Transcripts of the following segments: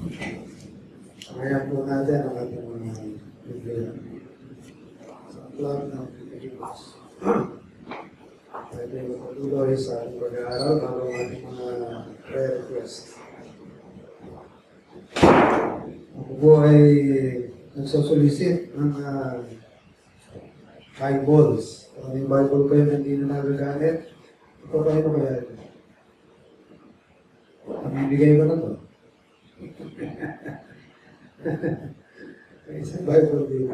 Ngayon po natin ang ating mga Biblia. Sa aklat ng Pilipinas. Pwede magpatuloy sa ating pag-aaral bago ang ating mga prayer request. Ako po ay nagsosolicit ng Bibles. Kung yung Bible kayo na hindi na nagagamit, ito kayo na kaya ito. Pamibigay ko na to. Isang Bible dito.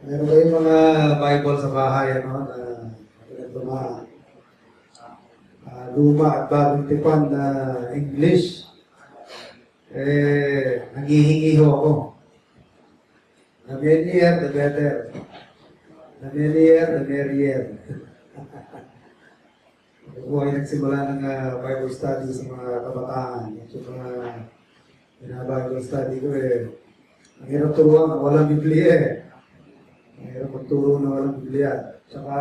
Meron kayong mga Bible sa bahay, ano, na ito mga luma at bagong tipan na English. Nanghihingi ho ako. The merrier, the better. The merrier, the merrier. Ako ay nagsimula ng Bible study sa mga kabataan. At yung mga Bible study ko ang hirap turuan na walang Biblia Ang hirap magturo na walang Biblia. Tsaka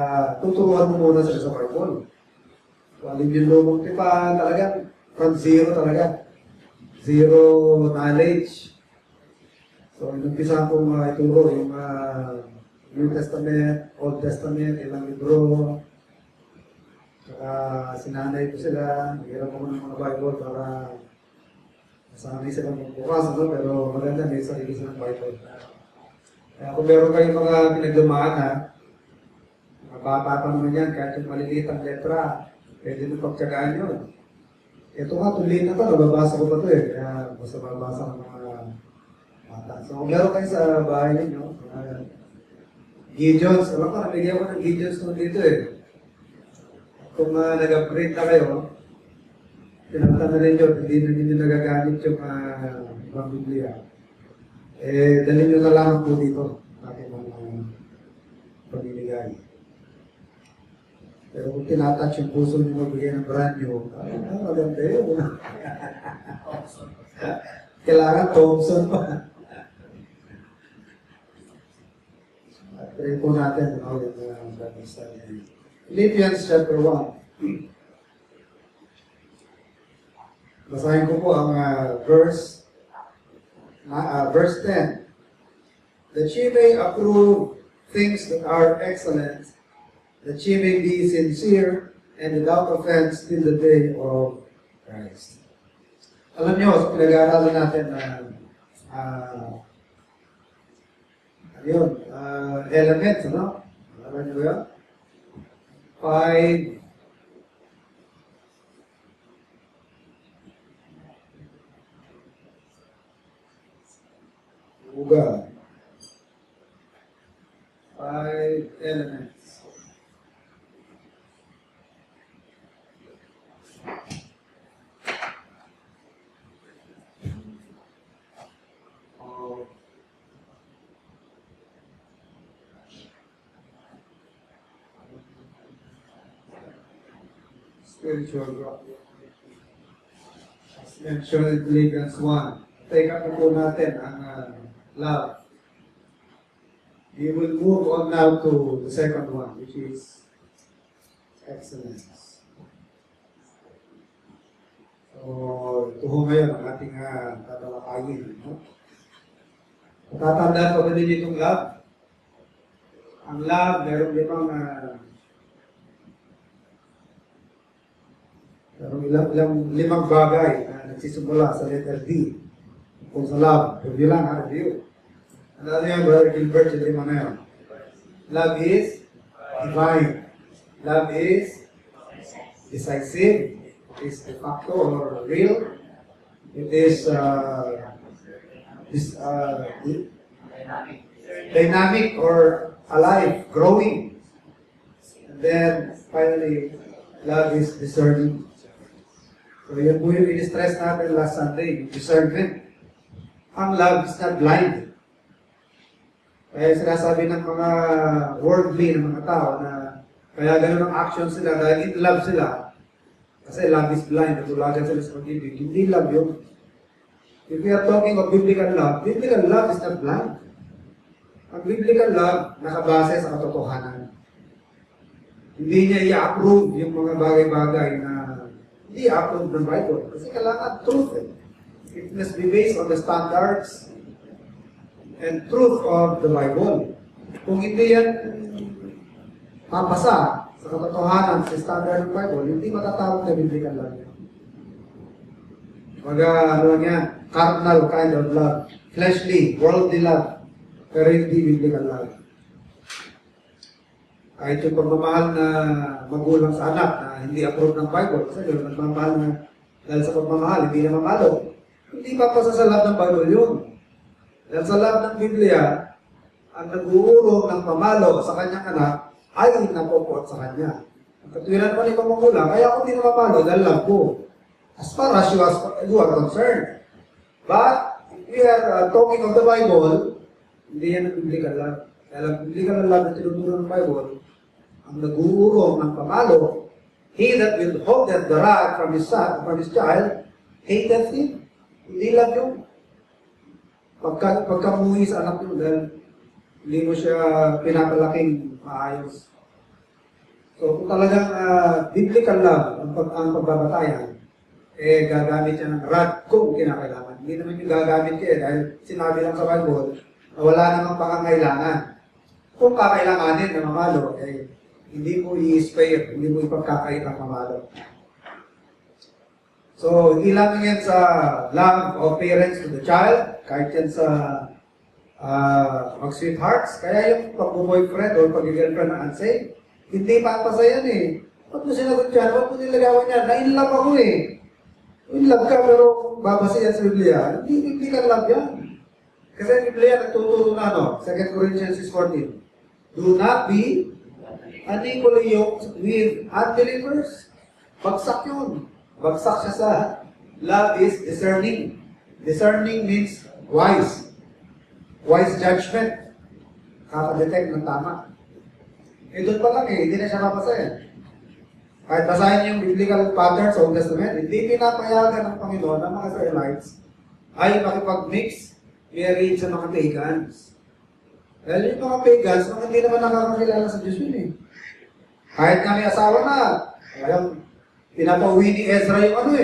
tuturuan mo muna sila sa Bible. Waling yung lumang tipan talaga, from zero talaga. Zero knowledge. So, inumpisa ko ituro yung New Testament, Old Testament, ilang libro. Saka sinanay ko sila, naghiram ko ng mga Bible para masanay silang magbukas, ano? Pero maganda may sarili silang Bible. Kaya kung meron kayong mga pinagdumaan mga bata pa naman yan, kahit yung maliliit ang letra, pwede nyo pagtsagaan yun. Ito nga, tuloy na ito, nababasa ko pa ito kaya basta mabasa ng mga bata. So kung meron kayo sa bahay ninyo, Gideons, alam ko, nabigyan ko ng Gideons nung dito Kung nag-upgrade na kayo, pinagtan na rin yun, hindi na ninyo nagagamit yung ibang Biblia. Dalhin nyo na lang po dito, natin mga pamimigay. Pero kung tinatouch yung puso nyo magbigay ng brand new, maganda yun. Kailangan Thompson pa. At pray po natin yung Bible study. Philippians chapter 1. Basahin ko po ang verse 10. That ye may approve things that are excellent, that ye may be sincere and without offense till the day of Christ. Alam niyo, sa pinag-aaralan natin elements, ano? Alam niyo ba yun? 5 Uga. 5 elements. Spiritual growth. As mentioned in Philippians 1. Take up po natin ang love. We will move on now to the second one, which is excellence. So, ito ho ngayon ang ating tatalakayin. Tatandaan ko ba din itong love? Ang love, meron limang bagay na nagsisimula sa letter D. Kung sa love, review lang review. Ano yan, Brother Gilbert, yung lima na yun? Love is divine. Love is decisive. It is de facto or real. It is dynamic or alive, growing. And then, finally, love is discerning. So yun po yung in-stress natin last Sunday, discernment. Ang love is not blind. Kaya sinasabi ng mga worldly ng mga tao na kaya ganun ang action sila dahil in love sila. Kasi love is blind, natulagan sila sa pag-ibig. Hindi love yun. If we are talking of biblical love is not blind. Ang biblical love, nakabase sa katotohanan. Hindi niya i-approve yung mga bagay-bagay na hindi i-approve ng Bible. Kasi kailangan truth It must be based on the standards and truth of the Bible. Kung hindi yan mapasa sa katotohanan sa standard ng Bible, hindi matatawag na biblical love. Ano lang yan, carnal kind of love, fleshly, worldly love, pero hindi biblical love. Kahit yung pagmamahal na magulang sa anak na hindi approve ng Bible, kasi yung nagmamahal na dahil sa pagmamahal, hindi na mamalo, hindi papasa sa love ng Bible yun. Dahil sa love ng Biblia, ang nag-uurong ng pamalo sa kanyang anak ay napopot sa kanya. Ang katwiran pa ni magulang, kaya ako hindi na mamalo dahil love ko. As far as you are concerned. But, if we are talking of the Bible, hindi yan ang biblical love. Dahil ang biblical love na tinuturo ng Bible, ang nag-uurong ng pamalo, he that withholdeth the wrath from his son, from his child, hateth him. Hindi love yun. Pagkamuhi sa anak yun, dahil hindi mo siya pinapalaking maayos. So, kung talagang biblical love ang pagbabatayan, gagamit siya ng wrath kung kinakailangan. Hindi naman yung gagamit siya dahil sinabi lang sa Bible na wala namang pangangailangan. Kung kakailanganin na mamalo, hindi mo i-spare, hindi mo ipagkakait ang mamalo. So, hindi lang yan sa love of parents to the child, kahit yan sa mag-sweethearts, kaya yung pag-boyfriend o pag-girlfriend ng unsaved, hindi papasa yan eh. Ba't mo sinagot yan? Ba't mo nilagawan yan? Na-in-love ako eh. In-love ka pero babasa yan sa Biblia. Hindi biblical love yan. Kasi ang Biblia nagtuturo na 2 Corinthians 6:14. Do not be unequally yoked with unbelievers. Bagsak yun. Bagsak siya sa love is discerning. Discerning means wise. Wise judgment. Kakadetect ng tama. Doon pa lang hindi na siya mapasayan. Kahit basahin yung biblical patterns sa Old Testament, hindi pinapayagan ng Panginoon ng mga Israelites ay makipag-mix marriage sa mga pagans. Dahil yung mga pagans, hindi naman nakakakilala sa Diyos yun eh. Kahit nga may asawa na, pinapauwi ni Ezra yung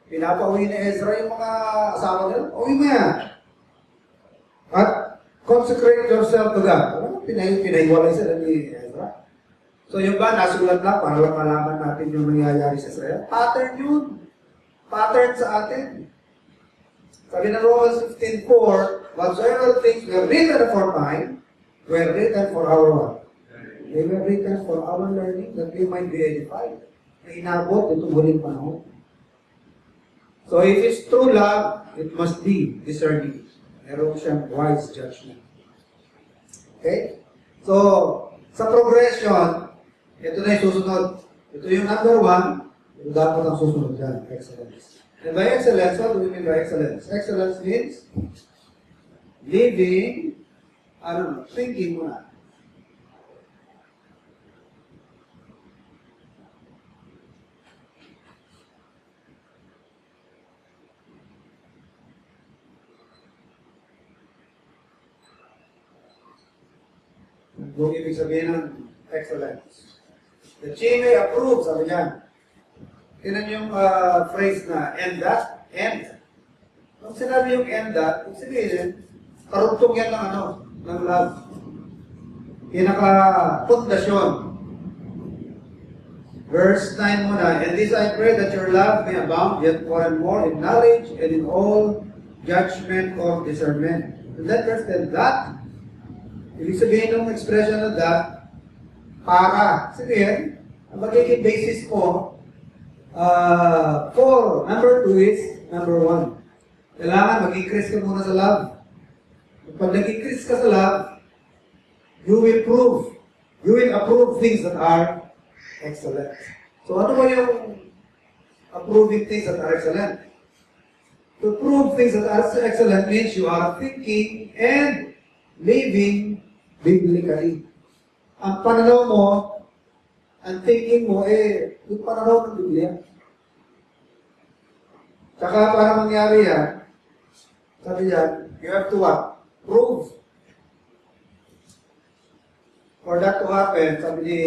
pinapauwi ni Ezra yung mga asawa nila, uwi mo yan. At consecrate yourself to God. Pinahiwalay sila ni Ezra. So yung ba, nasulat lang para lang malaman natin yung nangyayari sa Israel? Pattern yun. Pattern sa atin. Sabi ng Romans 15:4, whatsoever things were written aforetime, were written for our what? They were written for our learning, that we might be edified. Na inabot itong huling panahon. So if it's true love, it must be discerning. Meron siyang wise judgment. Okay? So, sa progression, ito na yung susunod. Ito yung number 1. Ito dapat ang susunod dyan. Excellence. And by excellence, what do we mean by excellence? Excellence means living, thinking muna. Kung ibig sabihin ng excellence. The Chi may approve, sabi niyan. Tinan yung phrase na end that, end. Nung sinabi yung end that, ibig sabihin, karugtong yan ng love. Pinaka-pundasyon. Verse 9 muna, and this I pray that your love may abound yet more and more in knowledge and in all judgment or discernment. And then verse 10, that, ibig sabihin ng expression na that, para. Sabihin, ang magiging basis mo for number 2 is number 1. Kailangan mag-increase ka muna sa love. Pag nag-increase ka sa love, you will approve things that are excellent. So ano ba yung approving things that are excellent? To prove things that are excellent means you are thinking and living biblically. Ang pananaw mo, ang thinking mo, yung pananaw ng Biblia. Tsaka para mangyari yan, sabi yan, you have to what? Prove. For that to happen, sabi ni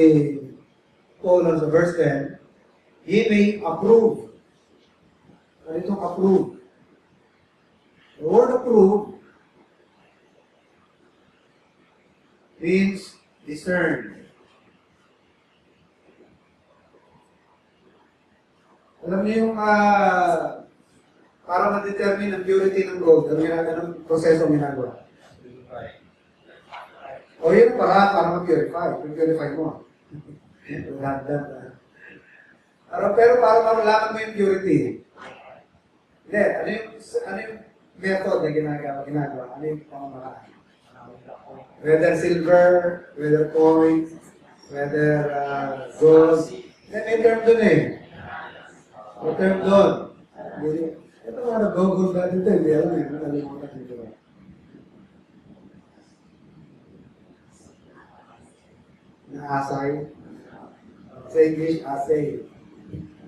Paul sa verse 10, he may approve. Ano itong approve? The word approve means discern. Alam niyo yung para ma-determine ang purity ng gold, anong proseso ang ginagawa? O yun ang paraan para ma-purify. Purify mo. Pero para malaman mo yung purity. Hindi, ano yung method na ginagawa? Ano yung pamamaraan? Whether silver, whether coin, whether gold. May term dun eh. May term dun. Ito mga nag-google na dito, hindi alam eh. Nalimutan dito. Na-assay. Sa English, assay.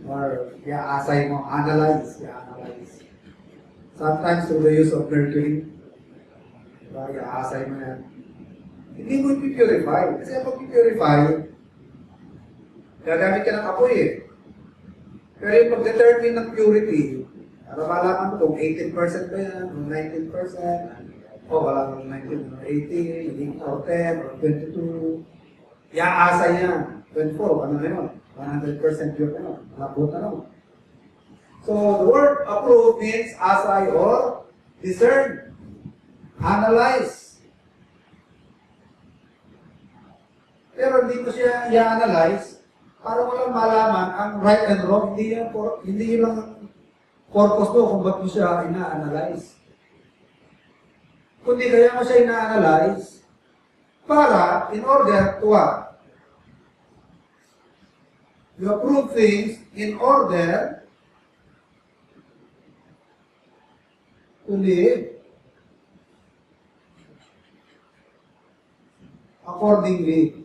Or, assay mo, analyze. Sometimes through the use of mercury. Diba, assay mo yan. Hindi mo i-purify. Kasi pag i-purify, gagamit ka ng apoy eh. Pero yung pag-determine ng purity, para malaman mo kung 18% ba yan, o 19%, o wala kang 19, 18, hindi or 10, or 22, iaasa niya. 24, ano na yun? 100% pure na yun. Malabot na yun. So, the word approve means asay or discern. Analyze. Pero hindi mo siya i-analyze para walang malaman ang right and wrong. Hindi yun lang purpose mo kung ba't mo siya ina-analyze. Kundi kaya mo siya ina-analyze para, in order to what? You approve things in order to live accordingly.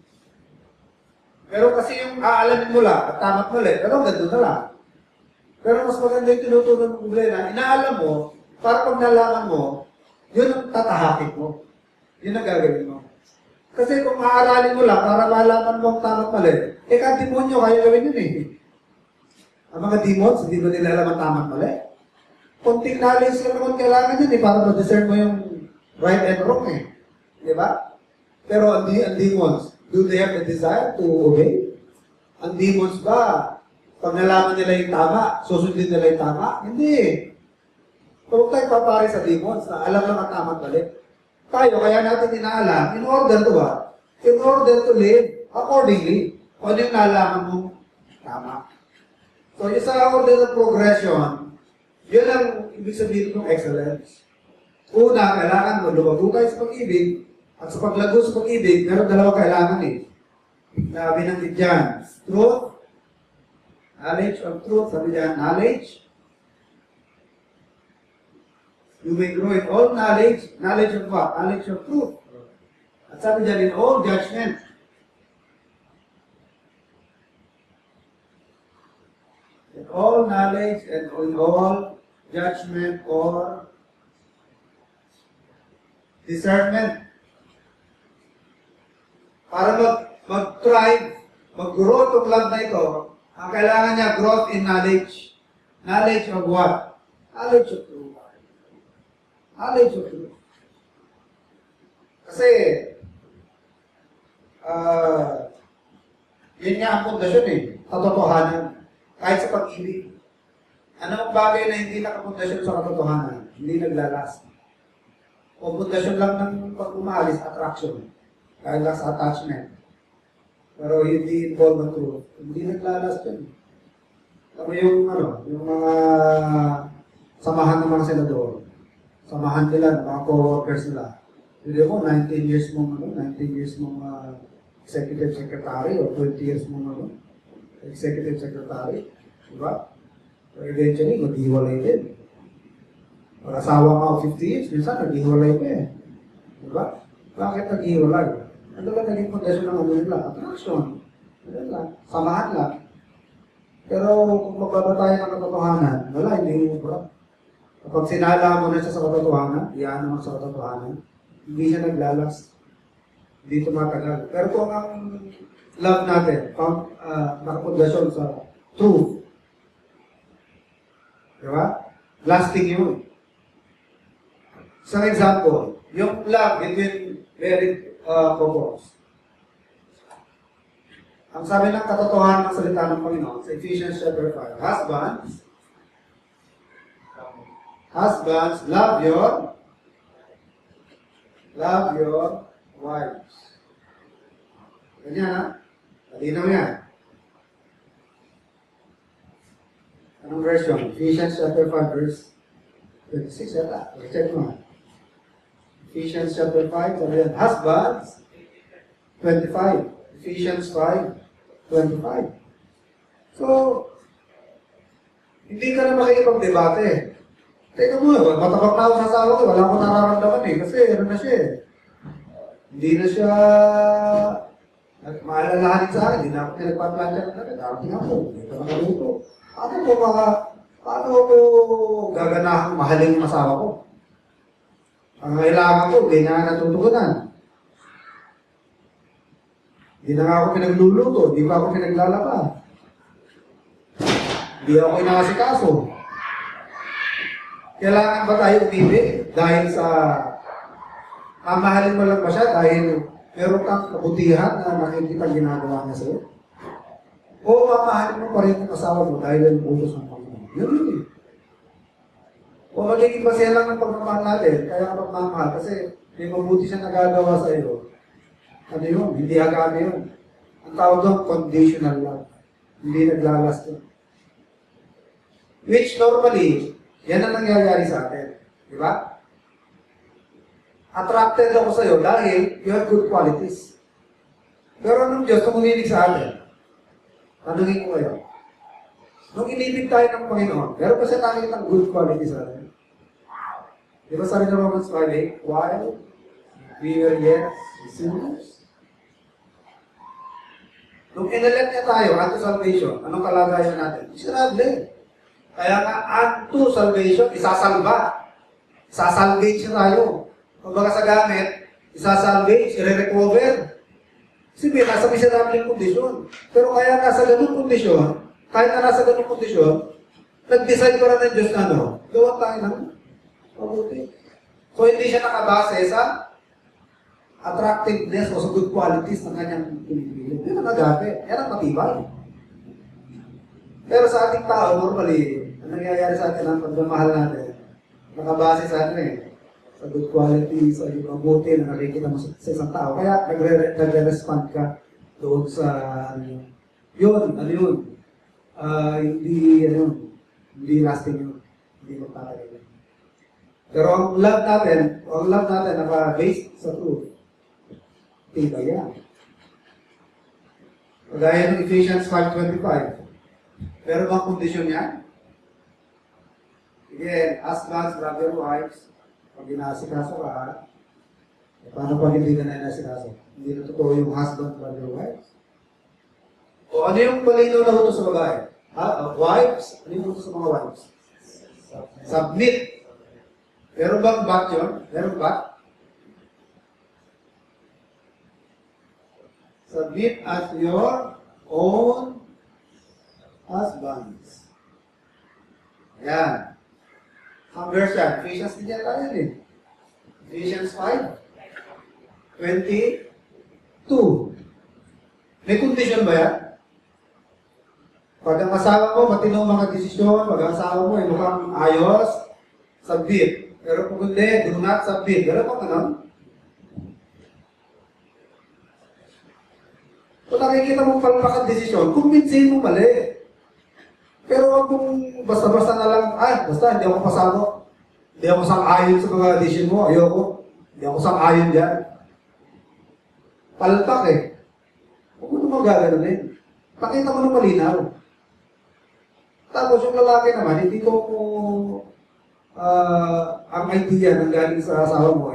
Pero kasi yung aalamin mo lang, at tama't mali, pero ganda na lang. Pero mas maganda yung tinutunan ng problema, inaalam mo, para pag nalaman mo, yun ang tatahakin mo. Yun ang gagawin mo. Kasi kung aaralin mo lang, para malaman mo ang tama't mali, ka-demonyo, kaya gawin yun eh. Ang mga demons, hindi ba nila alam ang tama't mali? Kunting knowledge lang naman kailangan yun eh, para ma-discern mo yung right and wrong eh. Di ba? Pero ang demons, do they have the desire to obey? Ang demons ba, pag nalaman nila yung tama, susundin nila yung tama? Hindi. Kung tayo papari sa demons na alam lang ang tama at mali, tayo, kaya natin inaalam, in order to what? In order to live accordingly. Kung ano yung nalaman mo, tama. So, yung sa order of progression, yun ang ibig sabihin ng excellence. Una, kailangan mo lumago tayo sa pag-ibig, at sa paglago sa pag-ibig, meron dalawang kailangan eh. Na binanggit dyan. Truth, knowledge of truth, sabi dyan, knowledge. You may grow in all knowledge. Knowledge of what? Knowledge of truth. At sabi dyan, in all judgment. In all knowledge and in all judgment or discernment. Para mag-thrive, mag-grow itong love na ito, ang kailangan niya, growth in knowledge. Knowledge of what? Knowledge of truth. Knowledge of truth. Kasi, yun nga ang pundasyon eh, katotohanan. Kahit sa pag-ibig. Anong bagay na hindi nakapundasyon sa katotohanan? Hindi naglalast. O pundasyon lang ng pag-umalis, attraction. Dahil lang sa attachment. Pero hindi involved ng truth. Hindi naglalast yun. Kami yung mga samahan ng mga senador. Samahan nila, mga co-workers nila. Hindi mo, 19 years mong executive secretary o 20 years mong executive secretary. Diba? So eventually, maghiwalay din. Pag asawa ka 50 years, minsan naghiwalay pa eh. Diba? Bakit naghiwalay? Ano ba naging pundasyon ng ano nila? Attraction. Ano lang? Samahan lang. Pero kung magbabatayan ng katotohanan, wala, hindi mo bro. Kapag sinala mo na siya sa katotohanan, iyan naman sa katotohanan, hindi siya naglalas. Hindi tumatagal. Pero kung ang love natin, nakapundasyon sa truth, di ba? Lasting yun. Isang example, yung love between married couples. Ang sabi ng katotohanan ng salita ng Panginoon sa Ephesians chapter 5, Husbands, love your wives. Ganyan ha? Malinaw yan. Anong version? Ephesians chapter 5 verse 26 yata. Check mo. Ephesians chapter 5, sabi yan, husbands, 25. Ephesians 5:25. So, hindi ka na makikipag-debate. Teka mo, matabak na ako sa asawa ko, wala akong nararamdaman eh. Kasi ano na siya eh. Hindi na siya maalalahanin sa akin, hindi na ako pinagpaplansya ng dagat. Darating ako, hindi ka nakaluto. Paano ko gaganahang mahalin yung asawa ko? Ang kailangan ko, hindi na natutugunan. Hindi na nga ako pinagluluto, hindi pa ako pinaglalaba. Hindi ako inakasikaso. Kailangan ba tayo umibig dahil sa mamahalin mo lang ba siya dahil meron kang kabutihan na nakikita ginagawa niya sa'yo? O mamahalin mo pa rin ang asawa mo dahil ang utos ng Panginoon? Yun yun. O magiging basihan lang ng pagmamahal natin, kaya ang pagmamahal kasi may mabuti siya nagagawa sa iyo. Ano yun? Hindi agami yun. Ang tawag doon, conditional love. Hindi naglalast yun. Which normally, yan ang nangyayari sa atin. Di ba? Attracted ako sa iyo dahil you have good qualities. Pero anong Diyos, kung umilig sa atin, tanungin ko kayo. Nung inibig tayo ng Panginoon, meron ba siya nakikita ng good qualities sa atin? Di ba sabi ng Romans 5:8, while we were yet sinners? Nung inelect niya tayo unto salvation, anong kalagayan natin? Miserable. Kaya nga, unto salvation, isasalba. Isasalvage siya tayo. Kumbaga sa gamit, isasalvage, i-recover. Kasi nasa miserable kondisyon. Pero kaya nasa ganung kondisyon, kahit na nasa ganung kondisyon, nag-decide para ng Diyos na gawa tayo ng mabuti. So hindi siya nakabase sa attractiveness o sa good qualities ng kanyang pinipili. Yan ang nagabi. Yan ang matibay. Pero sa ating tao, normally, ang nangyayari sa atin ang pagmamahal natin, nakabase sa atin sa good qualities, sa yung mabuti na nakikita mo sa isang tao. Kaya nagre-respond ka doon sa yun. Hindi lasting yun. Hindi magpapalagay. Pero ang love natin naka-based sa truth. Tiba yan. Kagaya ng Ephesians 5:25. Pero bang kondisyon yan? Again, husbands, love your wives. Pag inasikaso ka, paano pag hindi ka na inasikaso? Hindi na totoo yung husband, love your wives? O ano yung malinaw na utos sa babae? Wives? Ano yung utos sa mga wives? Submit. Meron bang back yun? Meron back? Submit as your own husbands. Ayan. Ang verse yan, Ephesians din yan tayo din. Ephesians 5:22. May condition ba yan? Pag ang asawa mo, matino mga desisyon, pag ang asawa mo ay mukhang ayos, submit. Pero kung hindi, do not submit. Pero kung ano? Kung nakikita mong palmakang-desisyon, kumbinsihin mo mali. Pero kung basta-basta na lang, basta hindi ako pasado. Hindi ako sang-ayon sa mga decision mo, ayoko. Hindi ako sang-ayon dyan. Palpak eh. Huwag mo naman gagano'n. Pakita mo ng malinaw. Tapos yung lalaki naman, hindi ko ang idea ng galing sa asawa mo,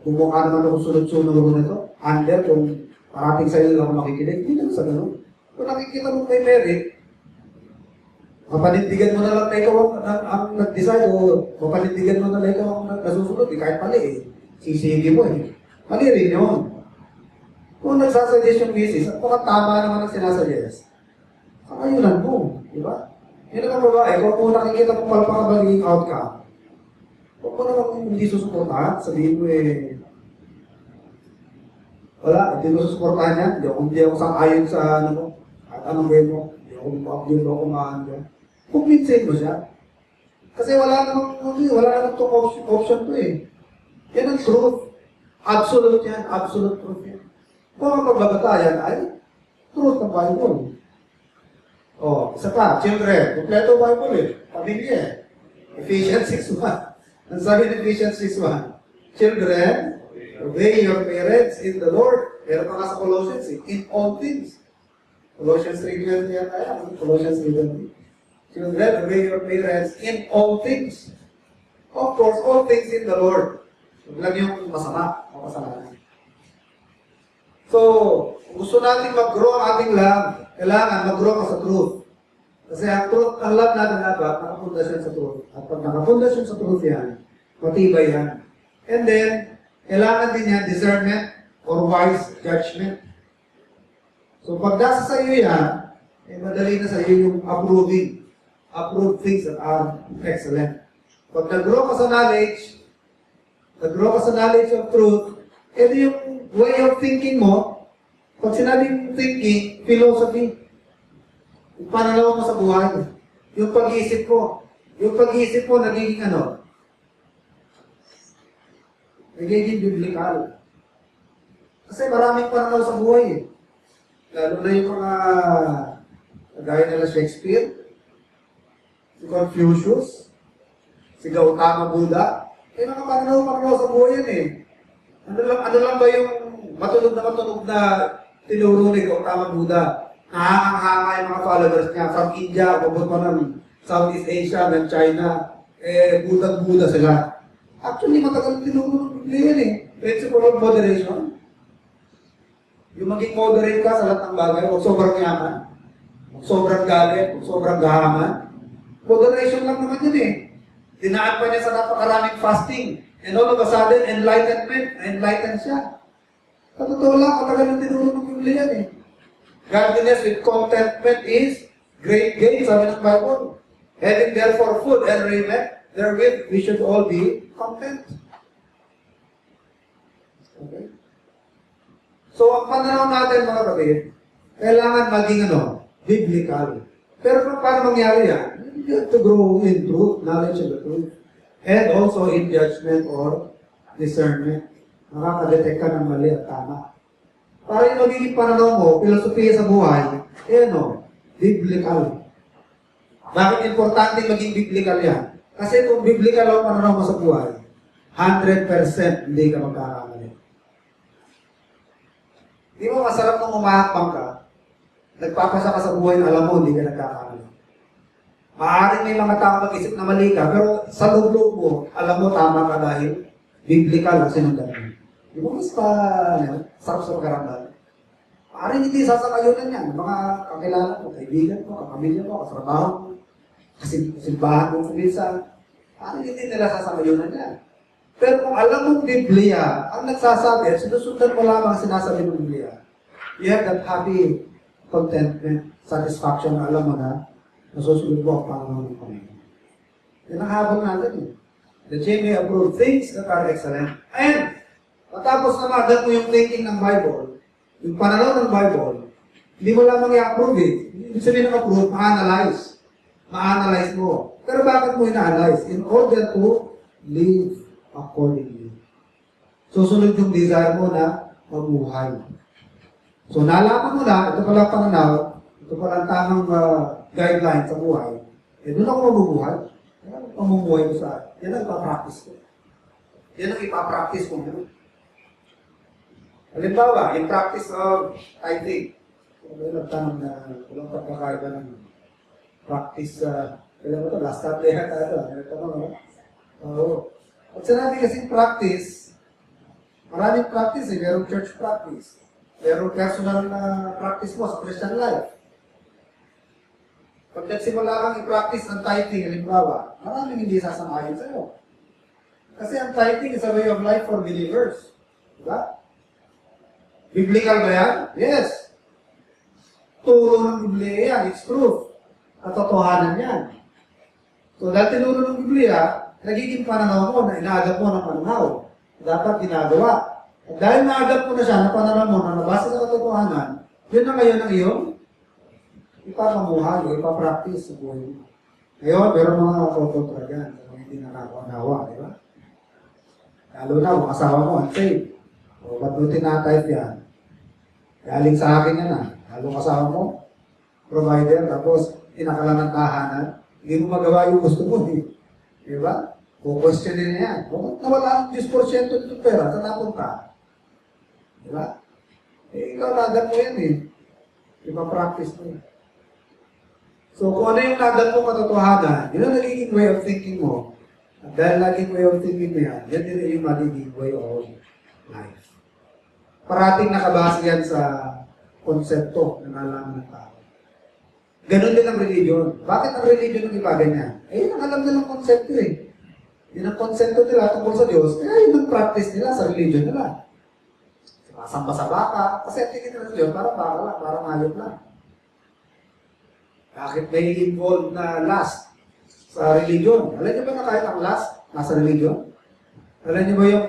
kung mukha naman ako sunod-sunod nito, under, kung parating sa'yo lang ako makikinig, hindi naman sa gano'n. Kung nakikita mo may merit, mapanindigan mo na lang na ikaw ang nag-decide o mapanindigan mo na lang ikaw ang nasusunod, kahit mali sisigi mo Mali rin yun. Kung nagsasuggest yung misis, at mukhang tama naman ang sinasuggest, kakayunan mo, di ba? Yun ang babae, kung nakikita mo pala magiging outcome, o Huwag mo naman hindi susuportahan. Sabihin mo wala, hindi mo susuportahan yan. Hindi ako sang-ayon sa ano mo. At anong gawin mo. Hindi ako kumahan yan. Kumpinsin mo siya. Kasi wala namang itong option to eh. Yan ang truth. Absolute yan. Absolute truth yan. Kung ang pagbabatayan ay truth ng Bible. Isa pa, children. Kompleto Bible eh. Pamilya eh. Ephesians 6:1. Ang sabi ng Ephesians 6:1, children, obey your parents in the Lord. Pero pa nga sa Colossians eh, in all things. Colossians 3:20 yan tayo. Colossians 3:20. Children, obey your parents in all things. Of course, all things in the Lord. Huwag lang yung masama o kasalanan. So, kung gusto natin mag-grow ang ating love, kailangan mag-grow ka sa truth. Kasi ang truth, ang love natin dapat nakapundasyon sa truth. At pag nakapundasyon sa truth yan, matibay yan. And then, kailangan din yan discernment or wise judgment. So, pag nasa sa iyo yan, madali na sa iyo yung approving. Approve things that are excellent. Pag nag-grow ka sa knowledge, of truth, ito yung way of thinking mo. Pag sinabing thinking, philosophy, yung pananaw mo sa buhay, yung pag-iisip mo, nagiging ano? Nagiging biblical. Kasi maraming pananaw sa buhay eh. Lalo na yung mga gaya nila Shakespeare, si Confucius, si Gautama Buddha, mga pananaw sa buhay yan eh. Ano lang ba yung matunog na tinuro ni Gautama Buddha? Nakakahanga yung mga followers niya from India, pabot pa ng Southeast Asia, ng China, Buddha sila. Actually, matagal tinuro ng Biblia yan eh. Principle of moderation. Yung maging moderate ka sa lahat ng bagay, o sobrang yaman, o sobrang galit, o sobrang gahaman. Moderation lang naman yun eh. Dinaan pa niya sa napakaraming fasting. And all of a sudden, enlightened siya. Sa totoo lang, matagal ng tinuro ng Biblia yan eh. Godliness with contentment is great gain, sabi ng Bible. Having therefore food and raiment, therewith we should all be content. Okay? So, ang pananaw natin mga kapatid, kailangan maging biblical. Pero paano mangyari yan? You have to grow in truth, knowledge of the truth, and also in judgment or discernment. Makakadetect ka ng mali at tama. Para yung magiging pananaw mo, filosofiya sa buhay, biblical. Bakit importante maging biblical yan? Kasi kung biblical ang pananaw mo sa buhay, 100% hindi ka magkakamali. Di ba masarap nung umahakbang ka, nagpapasa ka sa buhay na alam mo, hindi ka nagkakamali. Maaaring may mga tao mag-isip na mali ka, pero sa loob-loob mo, alam mo tama ka dahil biblical ang sinundan mo. Di ba mas sarap sa pagkaramdam? Maaaring hindi sasakayunan yan. Mga kakilala mo, kaibigan mo, kapamilya mo, katrabaho mo, kasimbahan mo, kuminsan. Maaaring hindi nila sasakayunan yan. Pero kung alam mong Biblia, ang nagsasabi, at sinusundan mo lamang ang sinasabi ng Biblia, you have that happy contentment, satisfaction na alam mo na nasusunod mo ang Panginoon ng Panginoon. Yan ang habang natin eh. That you may approve things that are excellent. And, matapos na magat mo yung thinking ng Bible, yung pananaw ng Bible, hindi mo lamang i-approve eh. Ibig sabihin ng approve, ma-analyze. Ma-analyze mo. Pero bakit mo ina-analyze? In order to live accordingly. Susunod yung desire mo na mabuhay. So, nalaman mo na, ito pala pananaw, ito pala ang tamang guideline sa buhay, doon ako mabubuhay. Yan ang pamumuhay ko sa akin. Yan ang ipapractice ko. Yan ang ipapractice ko ngayon. Halimbawa, yung practice of tithing. Kung nagtanong na walang pagkakaiba ng practice kailan mo ito, last Saturday ito. Nagtanong ako. Oo. Pag sinabi kasi practice, maraming practice eh. Merong church practice. Merong personal na practice mo sa Christian life. Pag nagsimula kang i-practice ang tithing, halimbawa, maraming hindi sasamahin sa'yo. Kasi ang tithing is a way of life for believers. Diba? Biblical ba yan? Yes. Turo ng Biblia yan. It's truth. Katotohanan yan. So, dahil tinuro ng Biblia, nagiging pananaw mo na inaadap mo ng pananaw. Dapat ginagawa. At dahil naadap mo na siya, na pananaw mo na nabasa sa katotohanan, yun na ngayon ang iyong ipapamuhay o ipapractice sa buhay mo. Ngayon, meron mga kontra dyan, kung hindi nakakaunawa, di ba? Lalo na, kung asawa mo, unsafe. O, ba't mo tinatype yan? Galing sa akin yan Lalo asawa mo, provider, tapos inakalan ng tahanan, hindi mo magawa yung gusto mo, di ba? Kukwestiyonin na yan. Kung nawala ang 10% nito pera, saan napunta? Di ba? Ikaw nagan mo yan Ipa-practice mo yan. So, kung ano yung nagan mo katotohanan, yun ang nagiging way of thinking mo. At dahil naging way of thinking mo yan din yung magiging way of life. Parating nakabase yan sa konsepto na nalaman ng tao. Ganon din ang religion. Bakit ang religion ng iba ganyan? Yun ang alam nilang konsepto Yun ang konsepto nila tungkol sa Diyos, kaya yun ang practice nila sa religion nila. Samba sa baka, kasi ang tingin nila sa Diyos, parang baka lang, parang hayop lang. Bakit may involved na lust sa religion? Alam niyo ba na kahit ang lust nasa religion? Alam niyo ba yung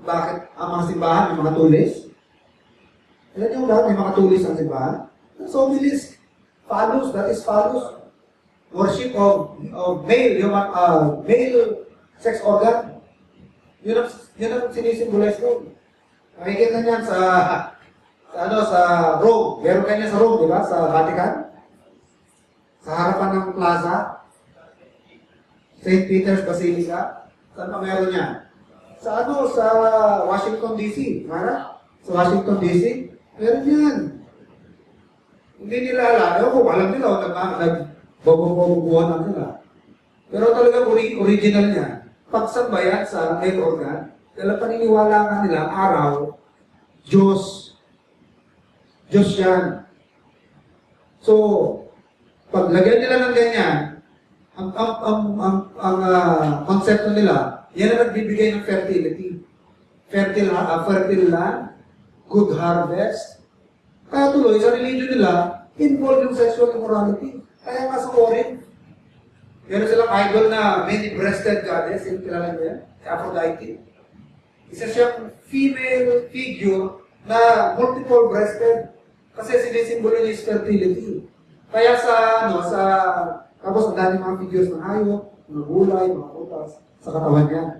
bakit ang mga simbahan may mga tulis? Alam niyo ba may mga tulis ang simbahan? So, bilis. Phallus, that is phallus. Worship of male sex organ. Yun ang sinisimbolize ko. Nakikita niyan sa Rome. Meron kanya sa Rome, di ba? Sa Vatican. Sa harapan ng plaza. St. Peter's Basilica. Saan pa meron niya? Sa Washington DC. Sa Washington DC. Meron yan. Hindi nila alam nila o nagbabubuhan lang nila. Pero talaga original niya. Pagsambayan sa male organ, dahil paniniwala nga nila, araw, Diyos yan. So, paglagyan nila ng ganyan, ang konsepto nila, yan ang nagbibigay ng fertility. Fertile land, good harvest. Kaya tuloy, sa religion nila, involved yung sexual immorality. Kaya nga sa Corinth, meron silang idol na many-breasted goddess, yung kilala niyo yan, si Aphrodite. Isa siyang female figure na multiple-breasted kasi sinisimbolo niya is fertility. Kaya tapos ang dami mga figures ng hayop, mga gulay, mga utas, sa katawan niya.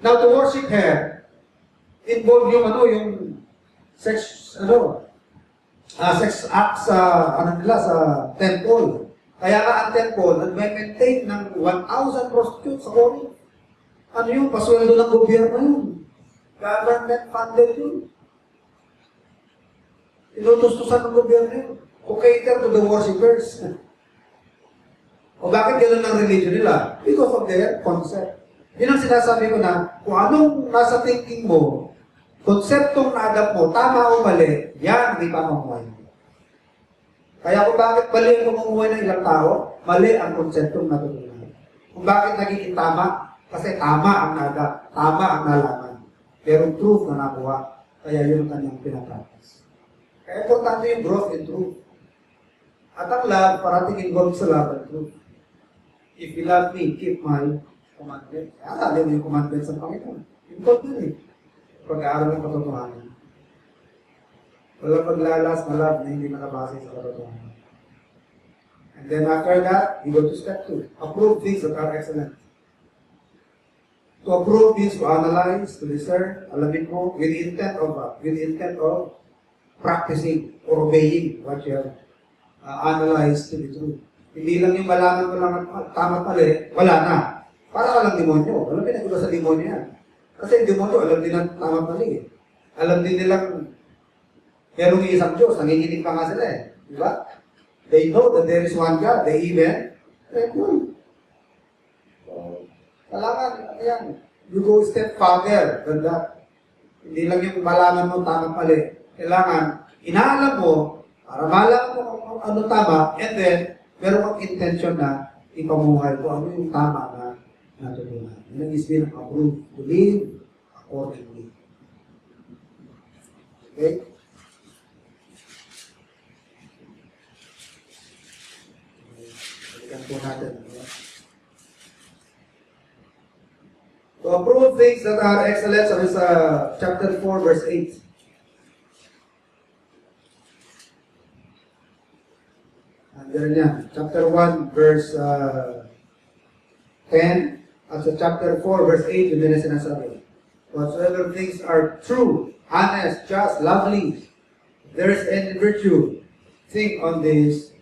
Now, to worship her, involved yung sex act sa temple. Kaya nga ang temple, nag-maintain ng 1,000 prostitutes sa Corinth. Ano yun? Pasweldo ng gobyerno yun. Government funded yun. Tinutustusan ng gobyerno yun. To cater to the worshippers. O bakit gano'n ang religion nila? Because of their concept. Yun ang sinasabi ko na, kung anong nasa thinking mo, konseptong na-adapt mo, tama o mali, yan ang ipamamahay mo. Kaya kung bakit mali ang pamumuhay ng ilang tao, mali ang konseptong natutunan. Kung bakit nagiging tama, kasi tama ang nada, tama ang nalaman. Pero truth na nakuha, kaya yun ang kanyang pinapractice. Kaya importante yung growth in truth. At ang love, parating involved sa love and truth. If you love me, keep my commandments. Alam mo yung commandments ng Panginoon. Important yun pag-aaral ng katotohanan. Walang paglalas na love na hindi nakabase sa katotohanan. And then after that, you go to step 2. Approve things that are excellent. To approve means to analyze, to discern, alamin mo, with the intent of practicing or obeying what you have analyzed to be true. Hindi lang yung malaman mo lang tama mali, wala na. Para ka lang demonyo. Walang pinag-iba sa demonyo yan. Kasi yung demonyo, alam din ang tama mali. Alam din nilang merong isang Diyos, nanginginig pa nga sila Di ba? They know that there is one God. They even pray. So, kailangan, you go step further than that. Hindi lang yung malaman mo tama mali. Kailangan, inaalam mo, para malaman mo kung ano tama, and then, meron kang intention na ipamuhay ko ano yung tama na natutunan. Yun ang isbin ng approved to live accordingly. Okay? Balikan po natin. To approve things that are excellent, sabi sa chapter 4, verse 8. Andiyan yan. Chapter 1, verse 10. At sa chapter 4, verse 8, yun din na sinasabi. Whatsoever things are true, honest, just, lovely, if there is any virtue, think on these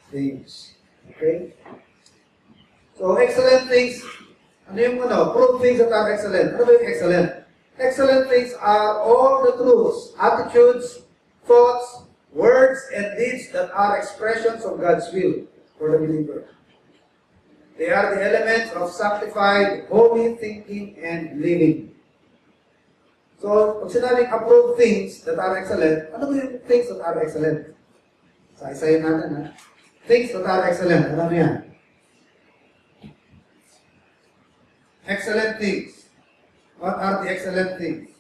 things. Okay? So, excellent things, ano yung prove things that are excellent. Ano ba yung excellent? Excellent things are all the truths, attitudes, thoughts, words, and deeds that are expressions of God's will for the believer. They are the elements of sanctified, holy thinking and living. So, pag sinabing approve things that are excellent, ano ba yung things that are excellent? Sa isayin natin, ha? Things that are excellent. Ano yan? Excellent things. What are the excellent things?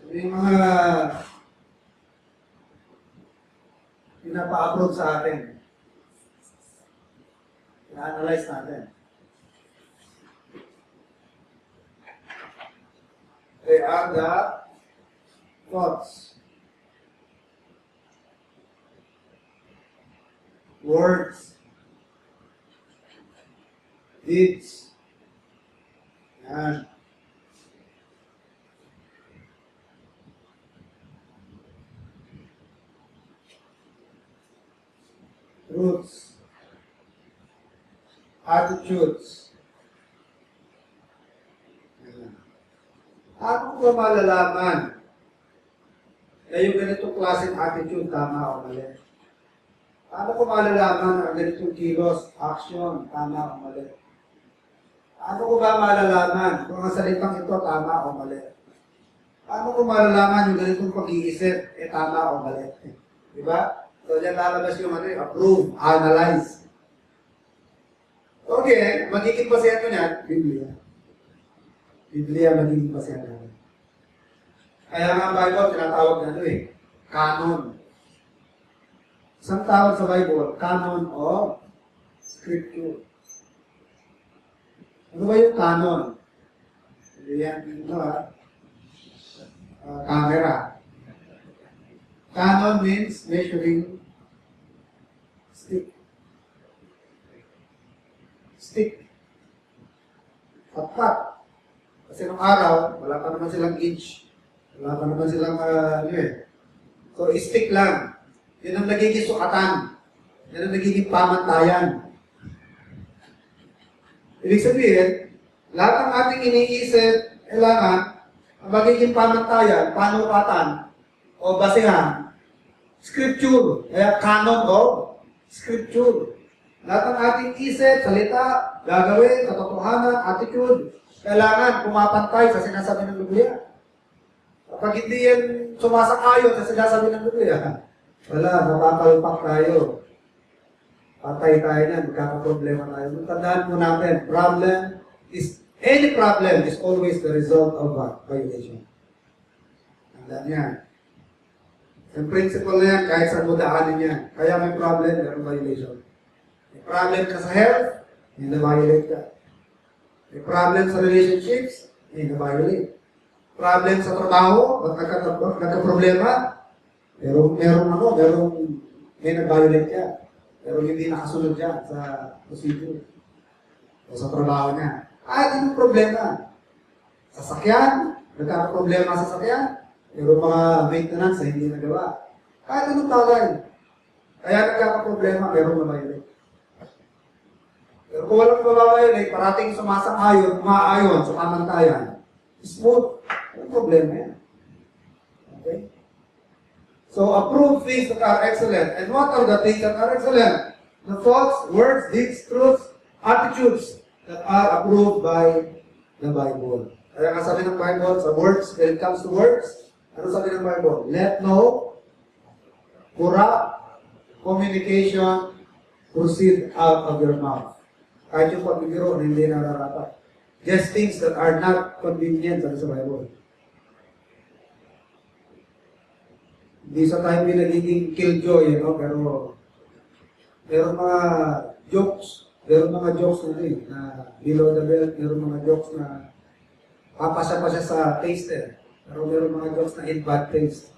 Yung mga pinapa-approve sa atin. Ina-analyze natin. They are the thoughts, words, deeds, and truths, attitudes. Ano ko malalaman na yung ganitong klaseng attitude tama o mali? Ano ko malalaman na ganitong kilos, action, tama o mali? Ano ko ba malalaman kung ang salitang ito tama o mali? Ano ko malalaman yung ganitong pag-iisip, tama o mali? Diba? So, diyan lalabas yung approve, analyze. Okay, magiging basihan ko niyan, Biblia. Biblia magiging basihan natin. Kaya nga ang Bible, tinatawag na canon. Isang tawag sa Bible, canon of Scripture. Ano ba yung canon? Hindi yan, camera. Canon means measuring stick. Stick. Pat-pat. Kasi nung araw, wala pa naman silang inch. Wala pa naman silang, So, stick lang. Yan ang nagiging sukatan. Yan ang nagiging pamantayan. Ibig sabihin, lahat ng ating iniisip, kailangan, ang magiging pamantayan, panukatan, o basehan, Scripture. Kaya canon of Scripture. Lahat ng ating isip, salita, gagawin, katotohanan, attitude, kailangan pumapantay sa sinasabi ng Biblia. Kapag hindi yan sumasang-ayon sa sinasabi ng Biblia, wala, mapapalpak tayo. Patay tayo na, magkakaproblema tayo. Tandaan po natin, any problem is always the result of a violation. Tandaan yan. Yung principle na yan, kahit saan mo daanin yan. Kaya may problem, mayroong violation. May problem ka sa health, may na-violate ka. May problem sa relationships, may na-violate. Problem sa trabaho, nagka-problema, may nag-violate ka. Pero hindi nakasunod dyan sa procedure. O sa trabaho niya. Kahit anong problema. Sasakyan, nagkaka-problema sa sasakyan, pero mga maintenance na hindi nagawa. Kahit anong bagay. Kaya nagkaka-problema, meron mabayolate. Pero kung walang mabayolate, parating sumasang-ayon, umaayon sa pamantayan, smooth. Anong problema yan? Okay? So, approve things that are excellent. And what are the things that are excellent? The thoughts, words, deeds, truths, attitudes that are approved by the Bible. Kaya nga sabi ng Bible, sa words, when it comes to words, ano sabi ng Bible? Let no corrupt communication proceed out of your mouth. Kahit yung pagbibiro na hindi nararapat. Just things that are not convenient, sabi sa Bible. Hindi sa tayo nagiging killjoy, pero Meron mga jokes. Meron mga jokes na below the belt. Meron mga jokes na papasya pa siya sa taster. Pero meron mga jokes na in bad taste.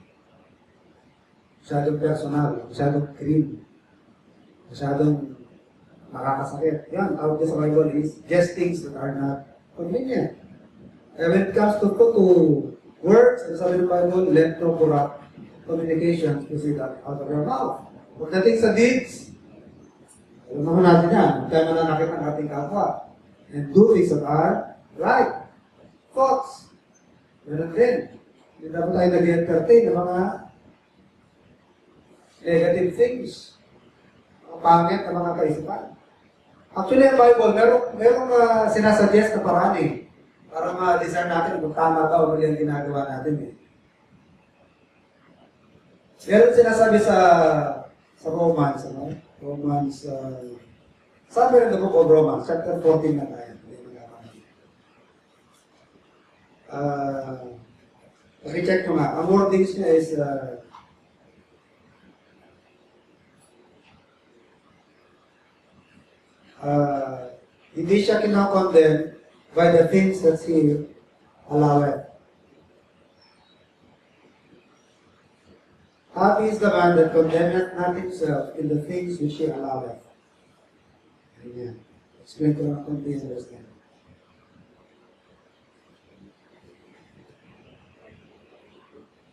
Masyadong personal. Masyadong clean. Masyadong nakakasakit. Yan, tawag niya sa Bible is just things that are not convenient. And when it comes to words, sabi ng Bible, let no corrupt communication proceed out of your mouth. Pagdating sa deeds, alam naman natin yan, tayo mananakit ng ating kapwa. And do things that are right. Thoughts. Ganun din. Hindi dapat tayo nag-entertain ng mga negative things. Mga pangit na mga kaisipan. Actually, ang Bible, merong sinasuggest na paraan eh. Para ma-discern natin kung tama ba o mali ang ginagawa natin eh. Meron sinasabi sa Romans, ano? Romans, sabi rin the book of Romans, chapter 14 na tayo. I-check nyo nga. Ang wordings niya is, hindi siya kinakondemn by the things that he allowed. Happy is the man that condemneth not himself in the things which he alloweth. Amen. Explain to us, please understand.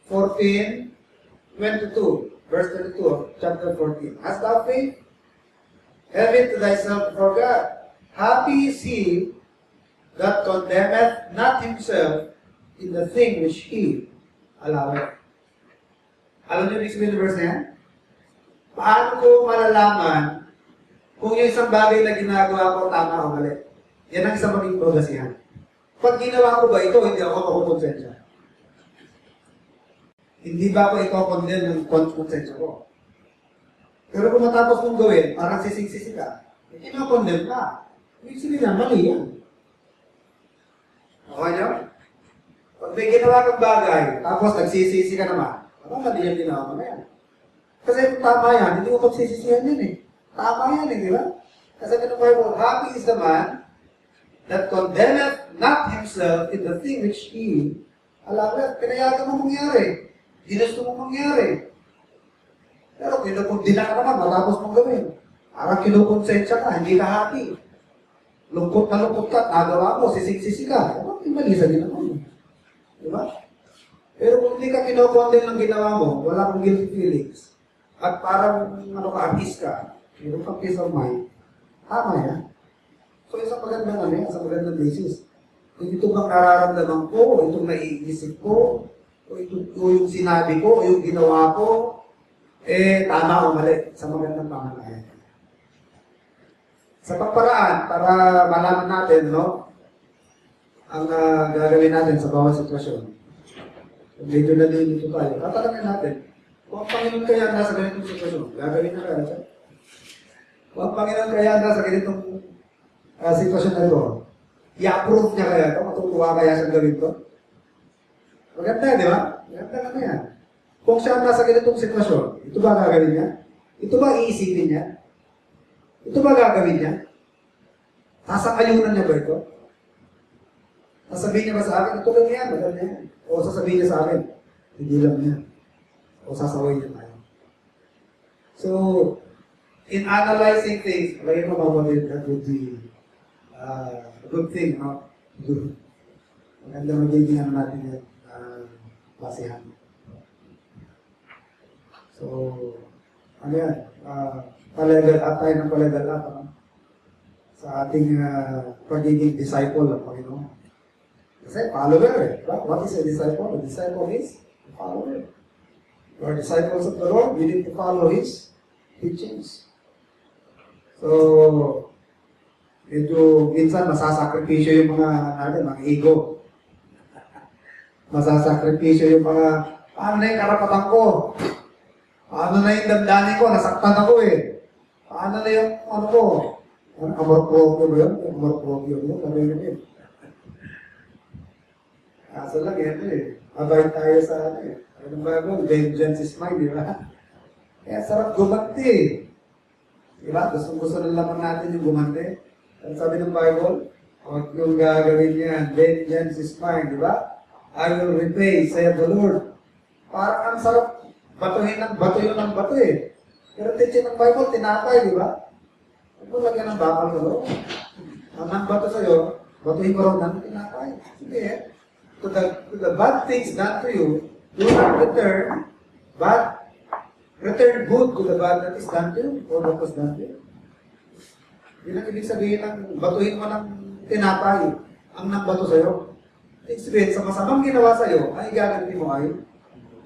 (14:22), verse 22 of chapter 14. Hast thou faith? Have it to thyself before God. Happy is he that condemneth not himself in the thing which he alloweth. Alam niyo ibig sabihin ng verse na yan? Paano ko malalaman kung yung isang bagay na ginagawa ko tama o mali? Yan ang isang maging progresihan. Pag ginawa ko ba ito, hindi ako makukonsensya. Hindi ba ako i-condemn ng konsensya ko? Pero kung matapos mong gawin, parang sisig-sisig ka, hindi na-condemn ka. Ibig sabihin na, mali yan. Okay niyo? Pag may ginawa kang bagay, tapos nagsisisi ka naman, parang mali yung ginawa mo na yan. Kasi kung tama yan, hindi mo pagsisisihan yan eh. Tama yan eh, di ba? Kasi ganun Bible, happy is the man that condemneth not himself in the thing which he alloweth. Pinayagan mo mangyari. Ginusto mo mangyari. Pero kinukundina ka naman, matapos mong gawin. Parang kinukonsensya ka, hindi ka happy. Lungkot na lungkot ka, nagawa mo, sisig-sisig ka. Ano, mali sa ginawa mo. Di ba? Pero kung hindi ka kinukondin ng ginawa mo, wala kang guilty feelings. At parang, artist ka, mayroon kang peace of mind, tama yan. So, isang magandang isang magandang basis. Kung ito bang nararamdaman ko, o itong naiisip ko, o yung sinabi ko, o yung ginawa ko, tama o mali sa magandang pamanayan. Sa pagparaan, para malaman natin, no, ang gagawin natin sa bawat sitwasyon. Medyo na din ito tayo. Tatanungin natin, kung ang Panginoon kaya nasa ganitong sitwasyon, gagawin na kaya siya? Kung ang Panginoon kaya nasa ganitong sitwasyon na ito, i-approve niya kaya ito? Matutuwa kaya siyang gawin ito? Maganda, di ba? Maganda na yan. Kung siya nasa ganitong sitwasyon, ito ba gagawin niya? Ito ba iisipin niya? Ito ba gagawin niya? Sasakayunan niya ba ito? Sasabihin niya ba sa akin, ito lang yan, maganda yan. O sasabihin niya sa akin, hindi lang yan. O sasaway niya tayo. So, in analyzing things, lagi mo mababit, that would be a good thing, no? Good. Maganda magiging natin yan, basihan. So, ano yan? Palegal up tayo ng palegal up, ano? Sa ating pagiging disciple ng Panginoon. Kasi follower eh. What is a disciple? A disciple is a follower. You are disciples of the Lord, you need to follow His teachings. So, medyo minsan masasakripisyo yung mga natin, mga ego. Masasakripisyo yung mga, paano na yung karapatan ko? Paano na yung damdamin ko? Nasaktan ako eh. Paano na yung ano ko? Amor-propio ba yun? Amor-propio yun? Ano yun yun? Kaso lang yan eh. Abay tayo sa ano eh. Ano ba yun? Vengeance is mine, di ba? Kaya sarap gumanti eh. Diba? Gusto na lamang natin yung gumante. Ang sabi ng Bible, huwag yung gagawin yan. Vengeance is mine, di ba? I will repay, saith the Lord. Parang ang sarap batuhin ng bato yun ng bato eh. Pero teaching ng Bible, tinapay, di ba? Huwag mo lagyan ng bakal ko doon. Ang bato sa'yo, batuhin ko rin ng tinapay. Hindi eh. To the bad things done to you, do not return, but return good to the bad that is done to you, or what was done to you. Yun ang ibig sabihin ng batuhin mo ng tinapay ang nagbato sa'yo. Ibig sabihin, sa masamang ginawa sa'yo, ay gaganti mo ay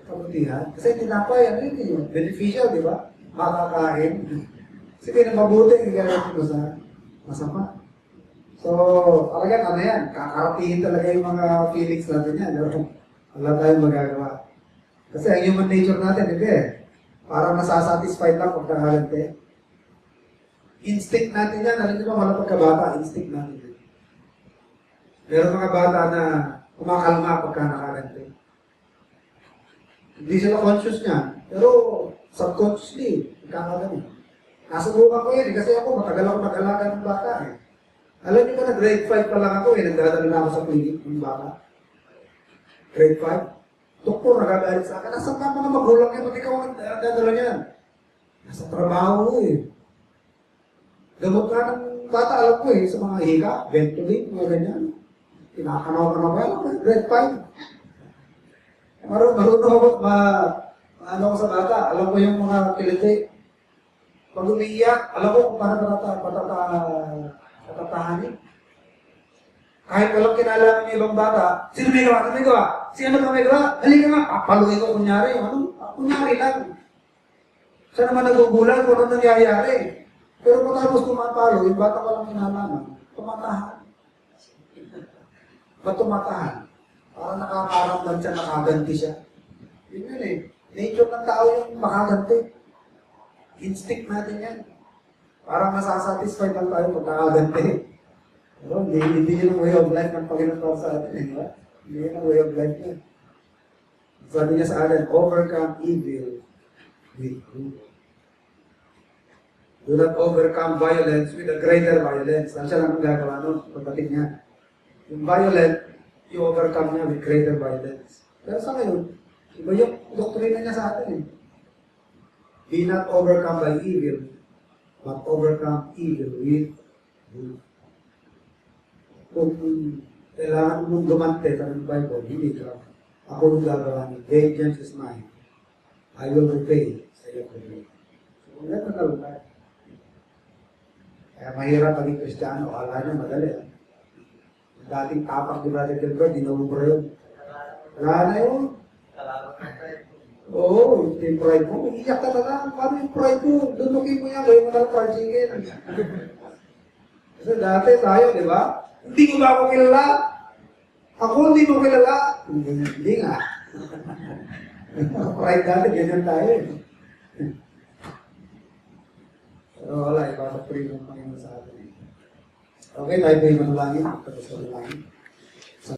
kabutihan. Kasi tinapay, ano yun yun? Beneficial, di ba? Makakain. Sabihin na mabuti, gaganti mo sa masama. So, talagang ano yan, kakarapihin talaga yung mga feelings natin yan. Wala tayong magagawa. Kasi ang human nature natin, hindi eh. Parang nasasatisfied lang pag nakaganti. Instinct natin yan. Alam niyo ba, wala pagkabata, instinct natin yan. Meron mga bata na kumakalma pagka nakaganti. Hindi sila conscious niya. Pero subconsciously, nagkakaganti. Nasubukan ko yun kasi ako, matagal ako nag-alaga ng bata eh. Alam niyo ba na grade 5 pa lang ako eh, nagdadala na ako sa clinic ng bata. Grade 5. Doktor nagagalit sa akin, nasan ka mga magulang niya, ba't ikaw ang nagdadala niyan? Nasa trabaho ko eh. Gamot ka ng bata, alam ko eh, sa mga hika, Ventolin, mga ganyan. Tinakanaw-kanaw ko, grade 5. Marunong ako, ano ko sa bata, alam ko yung mga kiliti. Pag umiiyak, alam ko kung paano patatahanin. Kahit walang kinalaman yung ibang bata, sino may gawa? Sino may gawa? Sino ba may gawa? Halika nga, papaluin ko kunyari. Ano? Kunyari lang. Siya naman nagugulan kung ano nangyayari. Pero matapos kumapalo, yung bata walang kinalaman, tumatahan. Ba't tumatahan? Parang nakakaramdam siya, nakaganti siya. Yun yun eh. Nature ng tao yung makaganti. Instinct natin yan. Parang masasatisfied lang tayo pag nakaganti. Pero hindi yun ang way of life ng Panginoon sa atin. Eh, hindi yun ang way of life niya. Sabi niya sa atin, overcome evil with good. Do not overcome violence with a greater violence. Ano siya lang ang gagawa nun? Pagdating niya. Yung violent, you overcome niya with greater violence. Pero sa ngayon, iba yung doktrina niya sa atin eh. Be not overcome by evil, but overcome evil with good. Kung kailangan mong gumante sa Bible, hindi ka. Ako nung gagawa niya. Vengeance is mine. I will repay sa iyo ko. So, ganito na lang tayo. Kaya mahirap maging Kristiyano. Akala niya madali. Dating tapak ni Brother Gilbert, dinubra yun. Wala na yun. Oo, yung pride mo. Iiyak ka na lang. Paano yung pride mo? Dunukin mo yan. Gawin mo na lang fried chicken. Kasi dati tayo, di ba? Hindi mo ba ako kilala? Ako hindi mo kilala. Hindi nga. Pride dati, ganyan tayo. Pero wala, ipapapray ng Panginoon sa atin. Okay, tayo po yung manalangin. Tapos manalangin.